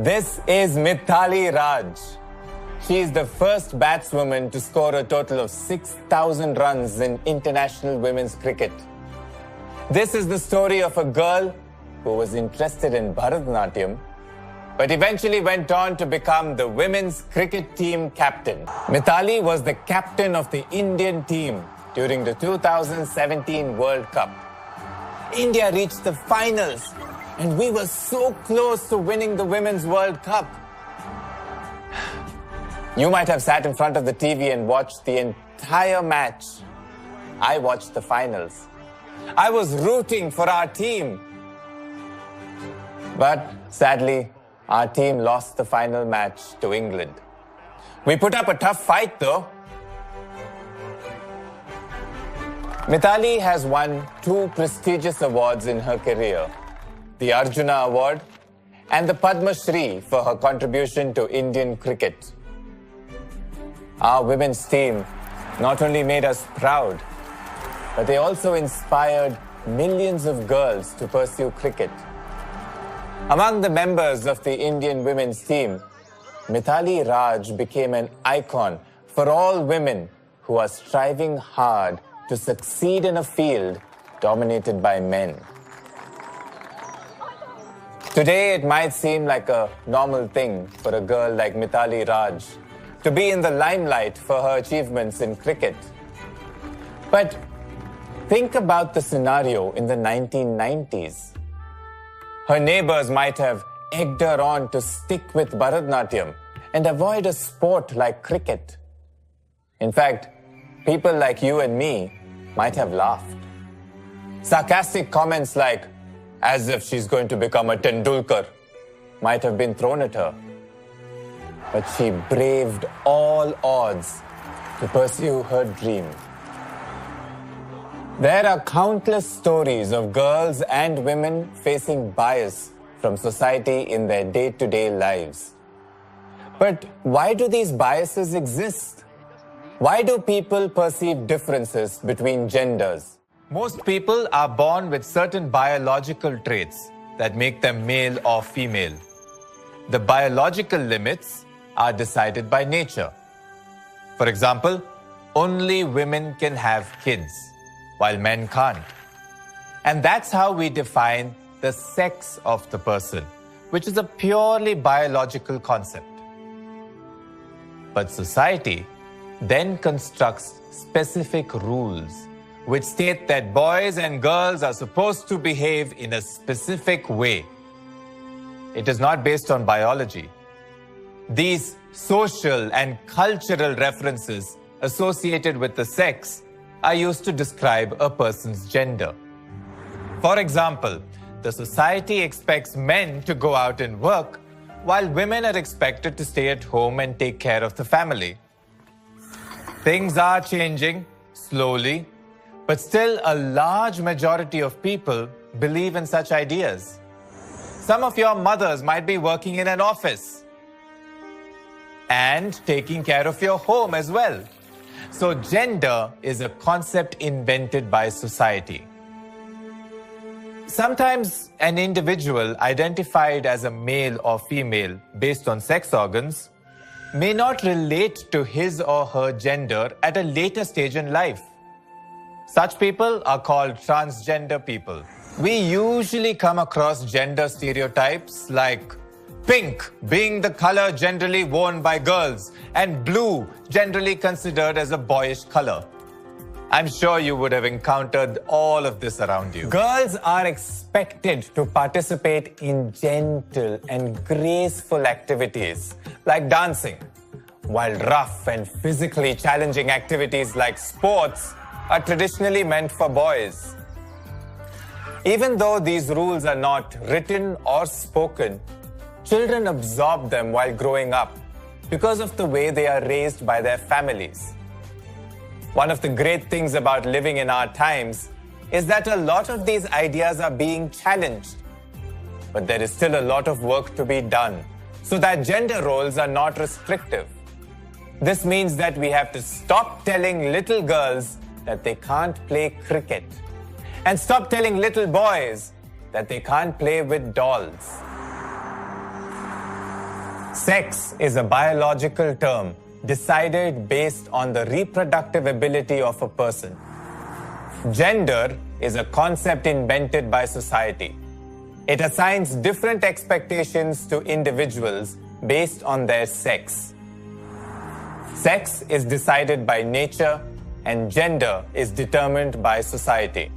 This is Mithali Raj. She is the first batswoman to score a total of 6,000 runs in international women's cricket. This is the story of a girl who was interested in Bharatanatyam, but eventually went on to become the women's cricket team captain. Mithali was the captain of the Indian team during the 2017 World Cup. India reached the finals, and we were so close to winning the Women's World Cup. You might have sat in front of the TV and watched the entire match. I watched the finals. I was rooting for our team. But sadly, our team lost the final match to England. We put up a tough fight though. Mithali has won 2 prestigious awards in her career, the Arjuna Award and the Padma Shri for her contribution to Indian cricket. Our women's team not only made us proud, but they also inspired millions of girls to pursue cricket. Among the members of the Indian women's team, Mithali Raj became an icon for all women who are striving hard to succeed in a field dominated by men. Today, it might seem like a normal thing for a girl like Mithali Raj to be in the limelight for her achievements in cricket. But think about the scenario in the 1990s. Her neighbors might have egged her on to stick with Bharatanatyam and avoid a sport like cricket. In fact, people like you and me might have laughed. Sarcastic comments like, as if she's going to become a Tendulkar, might have been thrown at her. But she braved all odds to pursue her dream. There are countless stories of girls and women facing bias from society in their day-to-day lives. But why do these biases exist? Why do people perceive differences between genders? Most people are born with certain biological traits that make them male or female. The biological limits are decided by nature. For example, only women can have kids, while men can't. And that's how we define the sex of the person, which is a purely biological concept. But society then constructs specific rules which state that boys and girls are supposed to behave in a specific way. It is not based on biology. These social and cultural references associated with the sex are used to describe a person's gender. For example, the society expects men to go out and work, while women are expected to stay at home and take care of the family. Things are changing slowly, but still a large majority of people believe in such ideas. Some of your mothers might be working in an office and taking care of your home as well. So gender is a concept invented by society. Sometimes an individual identified as a male or female based on sex organs may not relate to his or her gender at a later stage in life. Such people are called transgender people. We usually come across gender stereotypes like pink being the color generally worn by girls and blue generally considered as a boyish color. I'm sure you would have encountered all of this around you. Girls are expected to participate in gentle and graceful activities like dancing, while rough and physically challenging activities like sports are traditionally meant for boys. Even though these rules are not written or spoken, children absorb them while growing up because of the way they are raised by their families. One of the great things about living in our times is that a lot of these ideas are being challenged. But there is still a lot of work to be done so that gender roles are not restrictive. This means that we have to stop telling little girls that they can't play cricket and stop telling little boys that they can't play with dolls. Sex is a biological term decided based on the reproductive ability of a person. Gender is a concept invented by society. It assigns different expectations to individuals based on their sex. Sex is decided by nature and gender is determined by society.